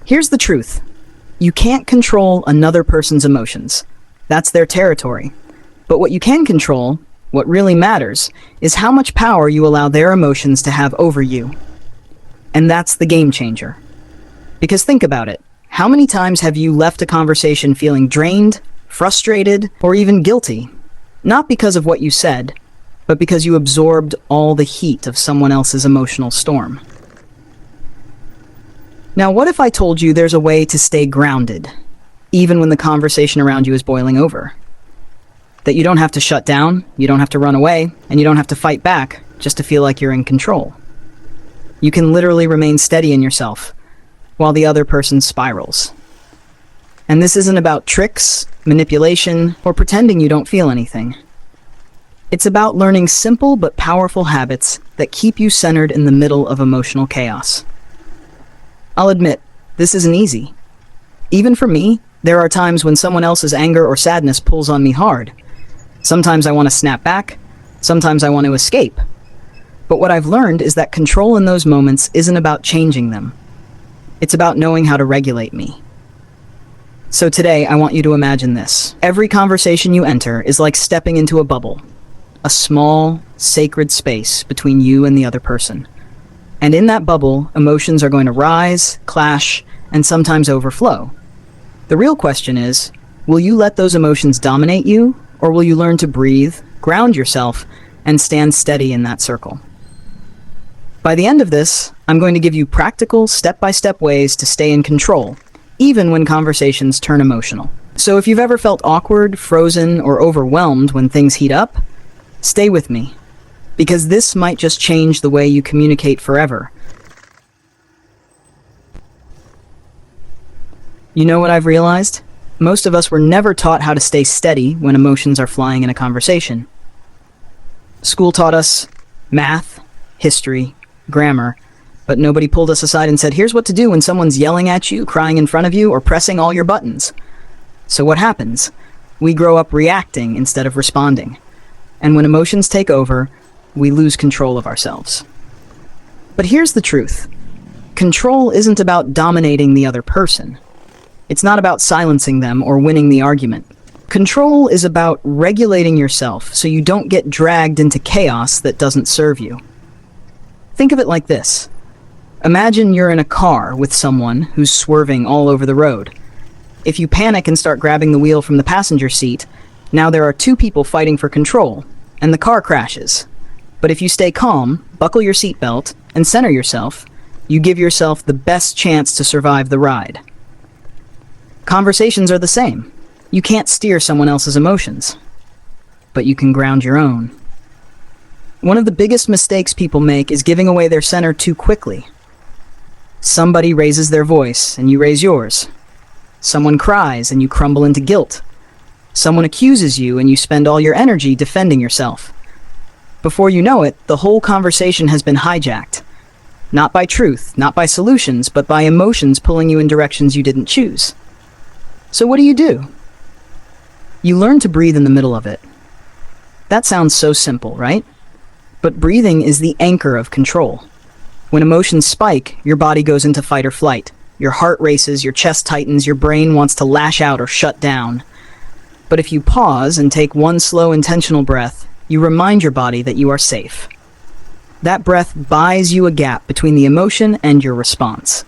Here's the truth. You can't control another person's emotions. That's their territory. But what you can control, what really matters, is how much power you allow their emotions to have over you. And that's the game changer. Because think about it. How many times have you left a conversation feeling drained, frustrated, or even guilty? Not because of what you said, but because you absorbed all the heat of someone else's emotional storm. Now, what if I told you there's a way to stay grounded, even when the conversation around you is boiling over? That you don't have to shut down, you don't have to run away, and you don't have to fight back just to feel like you're in control. You can literally remain steady in yourself while the other person spirals. And this isn't about tricks, manipulation, or pretending you don't feel anything. It's about learning simple but powerful habits that keep you centered in the middle of emotional chaos. I'll admit, this isn't easy. Even for me, there are times when someone else's anger or sadness pulls on me hard. Sometimes I want to snap back, sometimes I want to escape. But what I've learned is that control in those moments isn't about changing them. It's about knowing how to regulate me. So today, I want you to imagine this. Every conversation you enter is like stepping into a bubble, a small, sacred space between you and the other person. And in that bubble, emotions are going to rise, clash, and sometimes overflow. The real question is, will you let those emotions dominate you, or will you learn to breathe, ground yourself, and stand steady in that circle? By the end of this, I'm going to give you practical, step-by-step ways to stay in control, even when conversations turn emotional. So if you've ever felt awkward, frozen, or overwhelmed when things heat up, stay with me, because this might just change the way you communicate forever. You know what I've realized? Most of us were never taught how to stay steady when emotions are flying in a conversation. School taught us math, history, grammar, but nobody pulled us aside and said, here's what to do when someone's yelling at you, crying in front of you, or pressing all your buttons. So what happens? We grow up reacting instead of responding. And when emotions take over, we lose control of ourselves. But here's the truth. Control isn't about dominating the other person. It's not about silencing them or winning the argument. Control is about regulating yourself so you don't get dragged into chaos that doesn't serve you. Think of it like this. Imagine you're in a car with someone who's swerving all over the road. If you panic and start grabbing the wheel from the passenger seat, now there are two people fighting for control, and the car crashes. But if you stay calm, buckle your seatbelt, and center yourself, you give yourself the best chance to survive the ride. Conversations are the same. You can't steer someone else's emotions, but you can ground your own. One of the biggest mistakes people make is giving away their center too quickly. Somebody raises their voice, and you raise yours. Someone cries, and you crumble into guilt. Someone accuses you, and you spend all your energy defending yourself. Before you know it, the whole conversation has been hijacked. Not by truth, not by solutions, but by emotions pulling you in directions you didn't choose. So what do? You learn to breathe in the middle of it. That sounds so simple, right? But breathing is the anchor of control. When emotions spike, your body goes into fight or flight. Your heart races, your chest tightens, your brain wants to lash out or shut down. But if you pause and take one slow, intentional breath, you remind your body that you are safe. That breath buys you a gap between the emotion and your response.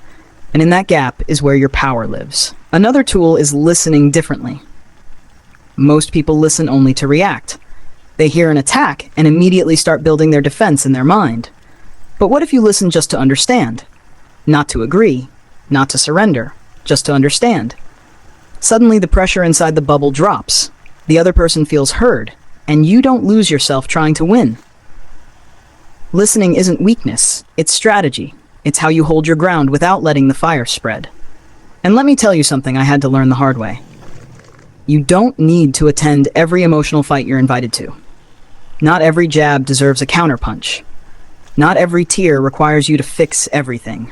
And in that gap is where your power lives. Another tool is listening differently. Most people listen only to react. They hear an attack and immediately start building their defense in their mind. But what if you listen just to understand? Not to agree, not to surrender, just to understand. Suddenly the pressure inside the bubble drops. The other person feels heard, and you don't lose yourself trying to win. Listening isn't weakness, it's strategy. It's how you hold your ground without letting the fire spread. And let me tell you something I had to learn the hard way. You don't need to attend every emotional fight you're invited to. Not every jab deserves a counterpunch. Not every tear requires you to fix everything.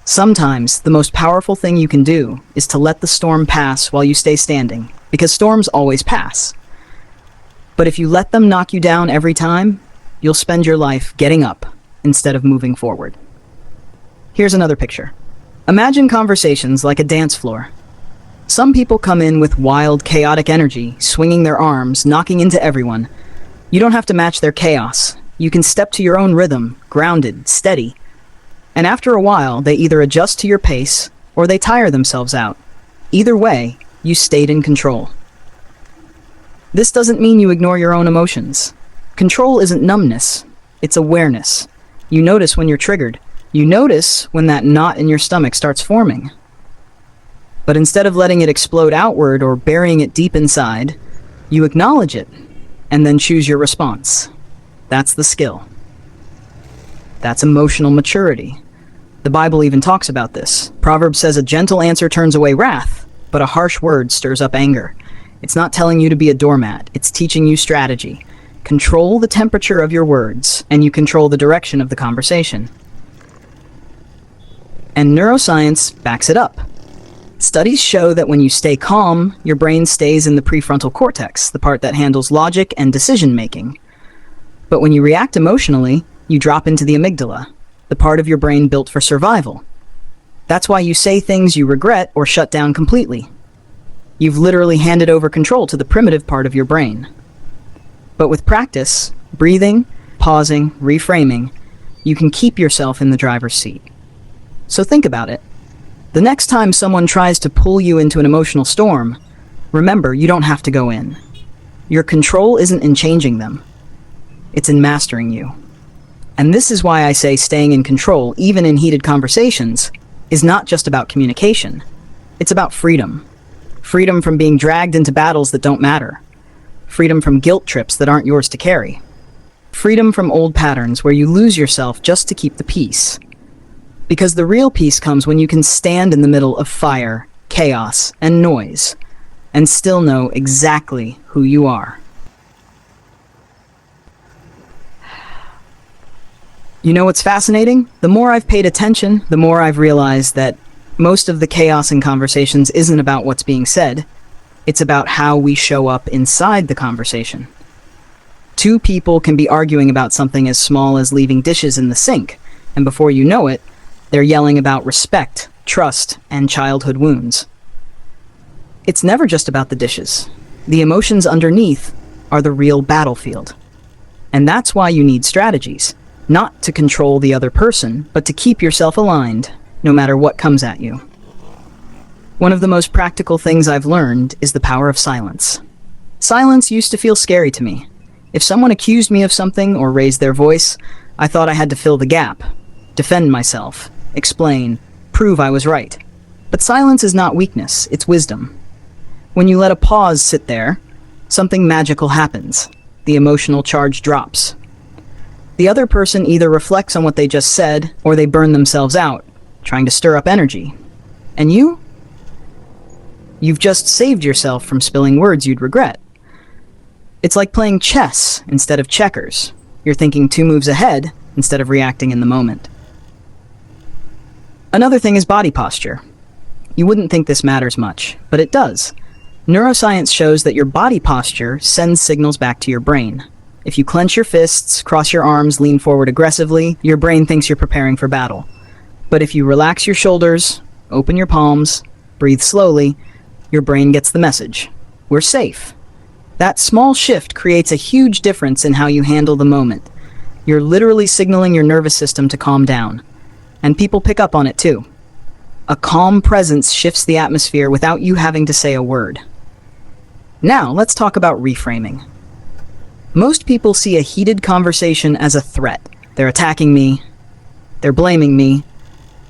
Sometimes, the most powerful thing you can do is to let the storm pass while you stay standing, because storms always pass. But if you let them knock you down every time, you'll spend your life getting up instead of moving forward. Here's another picture. Imagine conversations like a dance floor. Some people come in with wild, chaotic energy, swinging their arms, knocking into everyone. You don't have to match their chaos. You can step to your own rhythm, grounded, steady. And after a while, they either adjust to your pace or they tire themselves out. Either way, you stayed in control. This doesn't mean you ignore your own emotions. Control isn't numbness, it's awareness. You notice when you're triggered. You notice when that knot in your stomach starts forming. But instead of letting it explode outward or burying it deep inside, you acknowledge it and then choose your response. That's the skill. That's emotional maturity. The Bible even talks about this. Proverbs says a gentle answer turns away wrath, but a harsh word stirs up anger. It's not telling you to be a doormat, it's teaching you strategy. Control the temperature of your words, and you control the direction of the conversation. And neuroscience backs it up. Studies show that when you stay calm, your brain stays in the prefrontal cortex, the part that handles logic and decision-making. But when you react emotionally, you drop into the amygdala, the part of your brain built for survival. That's why you say things you regret or shut down completely. You've literally handed over control to the primitive part of your brain. But with practice, breathing, pausing, reframing, you can keep yourself in the driver's seat. So think about it. The next time someone tries to pull you into an emotional storm, remember you don't have to go in. Your control isn't in changing them. It's in mastering you. And this is why I say staying in control, even in heated conversations, is not just about communication. It's about freedom. Freedom from being dragged into battles that don't matter. Freedom from guilt trips that aren't yours to carry. Freedom from old patterns where you lose yourself just to keep the peace. Because the real peace comes when you can stand in the middle of fire, chaos, and noise, and still know exactly who you are. You know what's fascinating? The more I've paid attention, the more I've realized that most of the chaos in conversations isn't about what's being said. It's about how we show up inside the conversation. Two people can be arguing about something as small as leaving dishes in the sink, and before you know it, they're yelling about respect, trust, and childhood wounds. It's never just about the dishes. The emotions underneath are the real battlefield. And that's why you need strategies. Not to control the other person, but to keep yourself aligned, no matter what comes at you. One of the most practical things I've learned is the power of silence. Silence used to feel scary to me. If someone accused me of something or raised their voice, I thought I had to fill the gap, defend myself, explain, prove I was right. But silence is not weakness, it's wisdom. When you let a pause sit there, something magical happens. The emotional charge drops. The other person either reflects on what they just said, or they burn themselves out, trying to stir up energy. And you? You've just saved yourself from spilling words you'd regret. It's like playing chess instead of checkers. You're thinking 2 moves ahead instead of reacting in the moment. Another thing is body posture. You wouldn't think this matters much, but it does. Neuroscience shows that your body posture sends signals back to your brain. If you clench your fists, cross your arms, lean forward aggressively, your brain thinks you're preparing for battle. But if you relax your shoulders, open your palms, breathe slowly, your brain gets the message. We're safe. That small shift creates a huge difference in how you handle the moment. You're literally signaling your nervous system to calm down. And people pick up on it too. A calm presence shifts the atmosphere without you having to say a word. Now, let's talk about reframing. Most people see a heated conversation as a threat. They're attacking me. They're blaming me.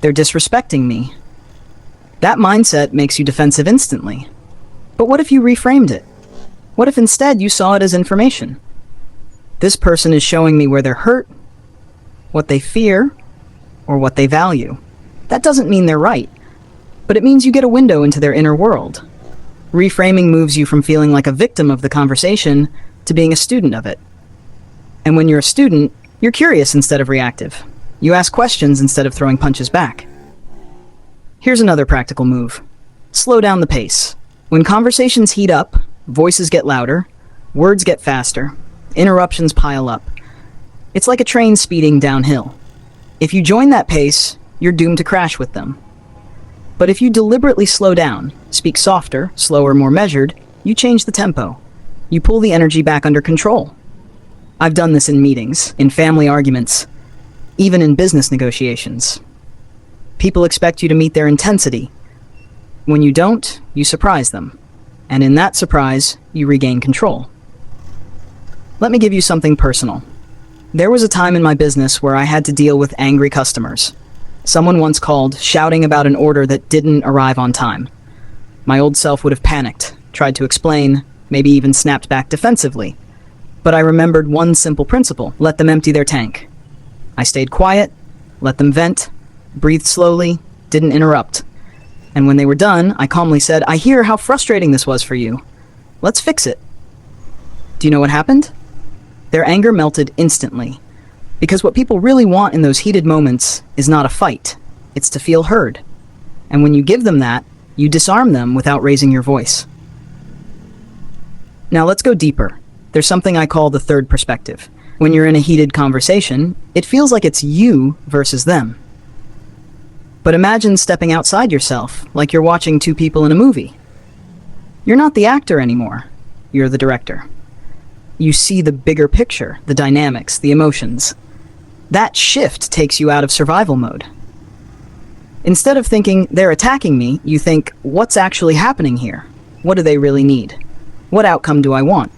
They're disrespecting me. That mindset makes you defensive instantly. But what if you reframed it? What if instead you saw it as information? This person is showing me where they're hurt, what they fear, or what they value. That doesn't mean they're right, but it means you get a window into their inner world. Reframing moves you from feeling like a victim of the conversation to being a student of it. And when you're a student, you're curious instead of reactive. You ask questions instead of throwing punches back. Here's another practical move. Slow down the pace. When conversations heat up, voices get louder, words get faster, interruptions pile up. It's like a train speeding downhill. If you join that pace, you're doomed to crash with them. But if you deliberately slow down, speak softer, slower, more measured, you change the tempo. You pull the energy back under control. I've done this in meetings, in family arguments, even in business negotiations. People expect you to meet their intensity. When you don't, you surprise them. And in that surprise, you regain control. Let me give you something personal. There was a time in my business where I had to deal with angry customers. Someone once called, shouting about an order that didn't arrive on time. My old self would have panicked, tried to explain, maybe even snapped back defensively. But I remembered one simple principle: let them empty their tank. I stayed quiet, let them vent, breathed slowly, didn't interrupt. And when they were done, I calmly said, "I hear how frustrating this was for you. Let's fix it." Do you know what happened? Their anger melted instantly. Because what people really want in those heated moments is not a fight. It's to feel heard. And when you give them that, you disarm them without raising your voice. Now let's go deeper. There's something I call the third perspective. When you're in a heated conversation, it feels like it's you versus them. But imagine stepping outside yourself, like you're watching two people in a movie. You're not the actor anymore. You're the director. You see the bigger picture, the dynamics, the emotions. That shift takes you out of survival mode. Instead of thinking, they're attacking me, you think, what's actually happening here? What do they really need? What outcome do I want?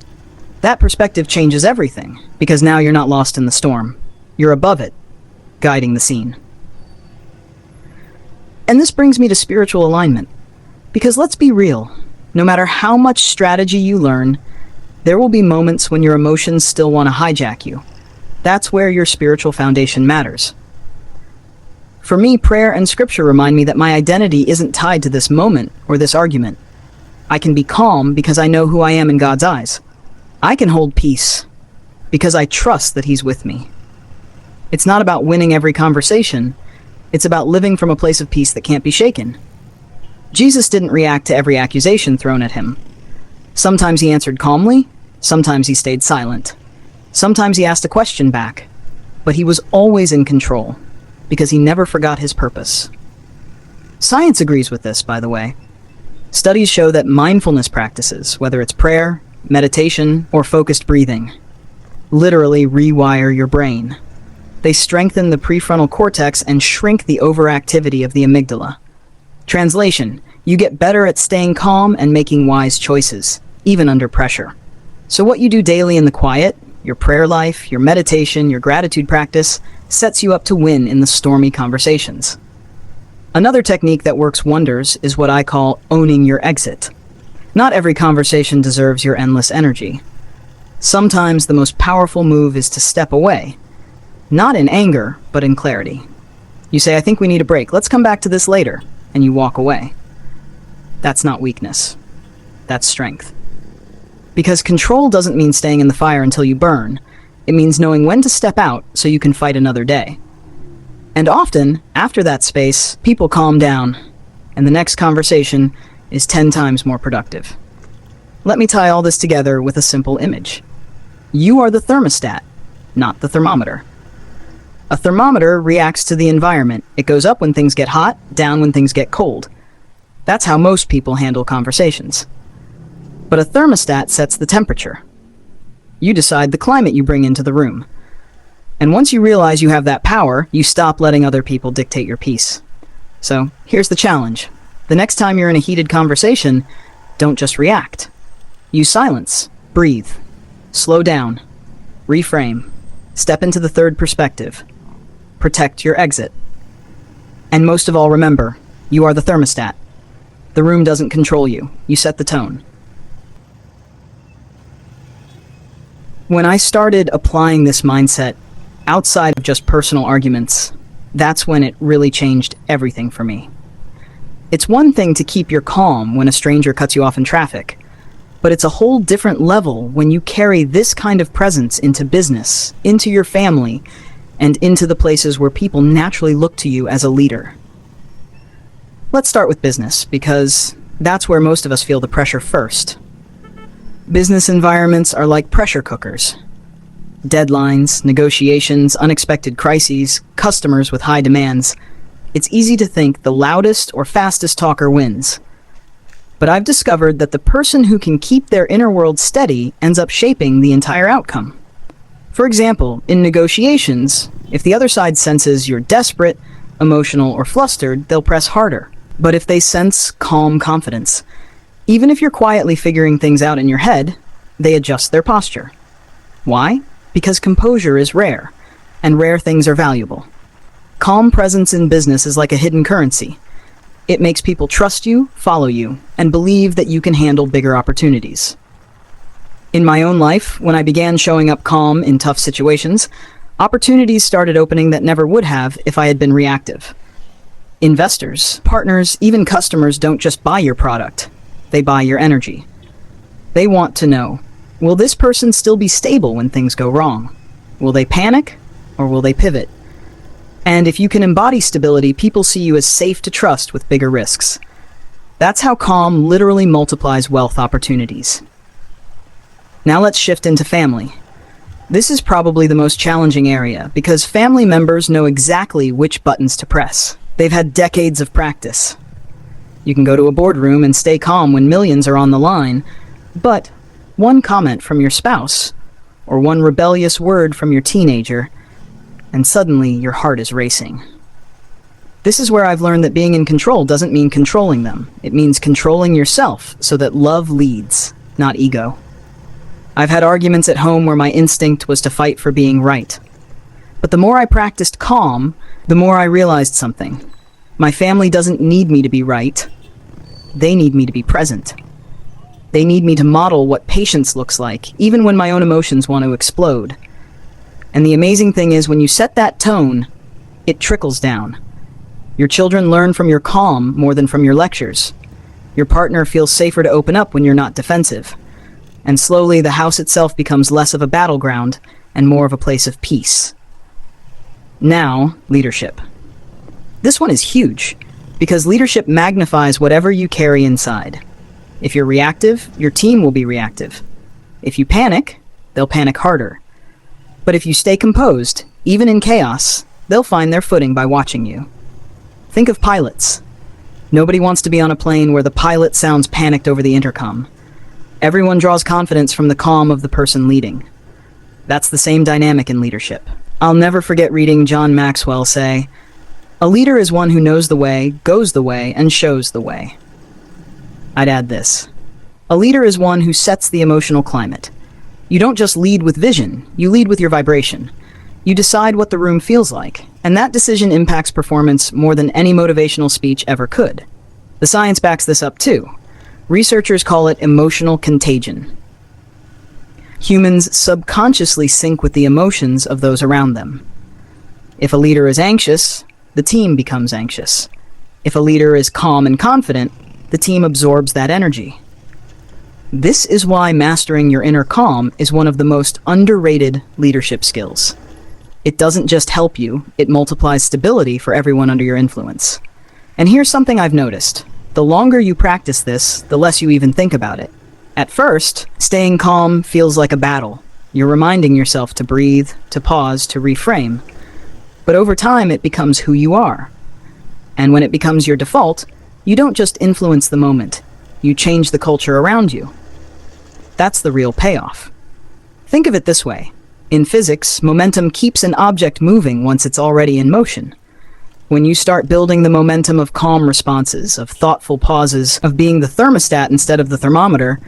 That perspective changes everything, because now you're not lost in the storm. You're above it, guiding the scene. And this brings me to spiritual alignment. Because let's be real, no matter how much strategy you learn, there will be moments when your emotions still want to hijack you. That's where your spiritual foundation matters. For me, prayer and scripture remind me that my identity isn't tied to this moment or this argument. I can be calm because I know who I am in God's eyes. I can hold peace because I trust that He's with me. It's not about winning every conversation. It's about living from a place of peace that can't be shaken. Jesus didn't react to every accusation thrown at him. Sometimes he answered calmly, sometimes he stayed silent. Sometimes he asked a question back, but he was always in control, because he never forgot his purpose. Science agrees with this, by the way. Studies show that mindfulness practices, whether it's prayer, meditation, or focused breathing, literally rewire your brain. They strengthen the prefrontal cortex and shrink the overactivity of the amygdala. Translation: you get better at staying calm and making wise choices, even under pressure. So what you do daily in the quiet, your prayer life, your meditation, your gratitude practice, sets you up to win in the stormy conversations. Another technique that works wonders is what I call owning your exit. Not every conversation deserves your endless energy. Sometimes the most powerful move is to step away. Not in anger, but in clarity. You say, "I think we need a break. Let's come back to this later." And you walk away. That's not weakness. That's strength. Because control doesn't mean staying in the fire until you burn. It means knowing when to step out so you can fight another day. And often, after that space, people calm down, and the next conversation is 10 times more productive. Let me tie all this together with a simple image. You are the thermostat, not the thermometer. A thermometer reacts to the environment. It goes up when things get hot, down when things get cold. That's how most people handle conversations. But a thermostat sets the temperature. You decide the climate you bring into the room. And once you realize you have that power, you stop letting other people dictate your peace. So here's the challenge. The next time you're in a heated conversation, don't just react. Use silence, breathe, slow down, reframe, step into the third perspective. Protect your exit. And most of all, remember, you are the thermostat. The room doesn't control you. You set the tone. When I started applying this mindset outside of just personal arguments, that's when it really changed everything for me. It's one thing to keep your calm when a stranger cuts you off in traffic, but it's a whole different level when you carry this kind of presence into business, into your family, and into the places where people naturally look to you as a leader. Let's start with business, because that's where most of us feel the pressure first. Business environments are like pressure cookers. Deadlines, negotiations, unexpected crises, customers with high demands. It's easy to think the loudest or fastest talker wins. But I've discovered that the person who can keep their inner world steady ends up shaping the entire outcome. For example, in negotiations, if the other side senses you're desperate, emotional, or flustered, they'll press harder. But if they sense calm confidence, even if you're quietly figuring things out in your head, they adjust their posture. Why? Because composure is rare, and rare things are valuable. Calm presence in business is like a hidden currency. It makes people trust you, follow you, and believe that you can handle bigger opportunities. In my own life, when I began showing up calm in tough situations, opportunities started opening that never would have if I had been reactive. Investors, partners, even customers don't just buy your product. They buy your energy. They want to know, will this person still be stable when things go wrong? Will they panic, or will they pivot? And if you can embody stability, people see you as safe to trust with bigger risks. That's how calm literally multiplies wealth opportunities. Now let's shift into family. This is probably the most challenging area because family members know exactly which buttons to press. They've had decades of practice. You can go to a boardroom and stay calm when millions are on the line, but one comment from your spouse, or one rebellious word from your teenager, and suddenly your heart is racing. This is where I've learned that being in control doesn't mean controlling them. It means controlling yourself so that love leads, not ego. I've had arguments at home where my instinct was to fight for being right. But the more I practiced calm, the more I realized something. My family doesn't need me to be right. They need me to be present. They need me to model what patience looks like, even when my own emotions want to explode. And the amazing thing is, when you set that tone, it trickles down. Your children learn from your calm more than from your lectures. Your partner feels safer to open up when you're not defensive. And slowly, the house itself becomes less of a battleground and more of a place of peace. Now, leadership. This one is huge, because leadership magnifies whatever you carry inside. If you're reactive, your team will be reactive. If you panic, they'll panic harder. But if you stay composed, even in chaos, they'll find their footing by watching you. Think of pilots. Nobody wants to be on a plane where the pilot sounds panicked over the intercom. Everyone draws confidence from the calm of the person leading. That's the same dynamic in leadership. I'll never forget reading John Maxwell say, "A leader is one who knows the way, goes the way, and shows the way." I'd add this. A leader is one who sets the emotional climate. You don't just lead with vision, you lead with your vibration. You decide what the room feels like, and that decision impacts performance more than any motivational speech ever could. The science backs this up too. Researchers call it emotional contagion. Humans subconsciously sync with the emotions of those around them. If a leader is anxious, the team becomes anxious. If a leader is calm and confident, the team absorbs that energy. This is why mastering your inner calm is one of the most underrated leadership skills. It doesn't just help you, it multiplies stability for everyone under your influence. And here's something I've noticed. The longer you practice this, the less you even think about it. At first, staying calm feels like a battle. You're reminding yourself to breathe, to pause, to reframe. But over time, it becomes who you are. And when it becomes your default, you don't just influence the moment, you change the culture around you. That's the real payoff. Think of it this way. In physics, momentum keeps an object moving once it's already in motion. When you start building the momentum of calm responses, of thoughtful pauses, of being the thermostat instead of the thermometer,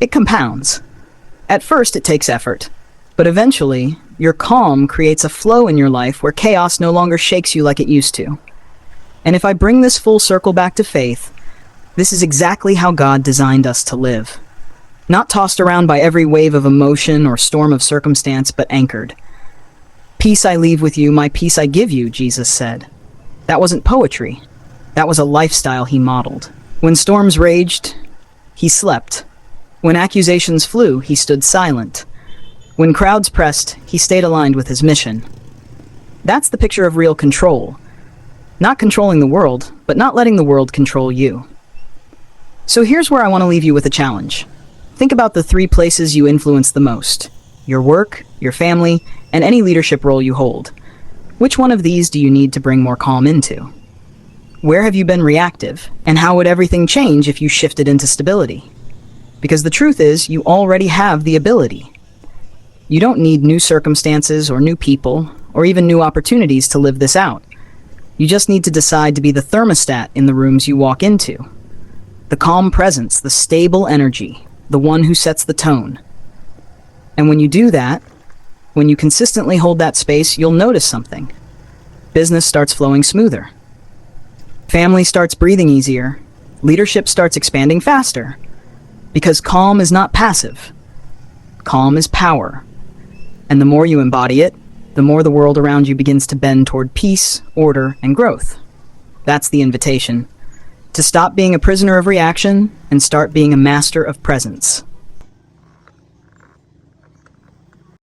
it compounds. At first, it takes effort, but eventually, your calm creates a flow in your life where chaos no longer shakes you like it used to. And if I bring this full circle back to faith, this is exactly how God designed us to live. Not tossed around by every wave of emotion or storm of circumstance, but anchored. "Peace I leave with you, my peace I give you," Jesus said. That wasn't poetry. That was a lifestyle he modeled. When storms raged, he slept. When accusations flew, he stood silent. When crowds pressed, he stayed aligned with his mission. That's the picture of real control. Not controlling the world, but not letting the world control you. So here's where I want to leave you with a challenge. Think about the 3 places you influence the most: your work, your family, and any leadership role you hold. Which one of these do you need to bring more calm into? Where have you been reactive? And how would everything change if you shifted into stability? Because the truth is, you already have the ability. You don't need new circumstances or new people or even new opportunities to live this out. You just need to decide to be the thermostat in the rooms you walk into. The calm presence, the stable energy, the one who sets the tone. And when you do that, when you consistently hold that space, you'll notice something. Business starts flowing smoother. Family starts breathing easier. Leadership starts expanding faster. Because calm is not passive. Calm is power. And the more you embody it, the more the world around you begins to bend toward peace, order, and growth. That's the invitation. To stop being a prisoner of reaction and start being a master of presence.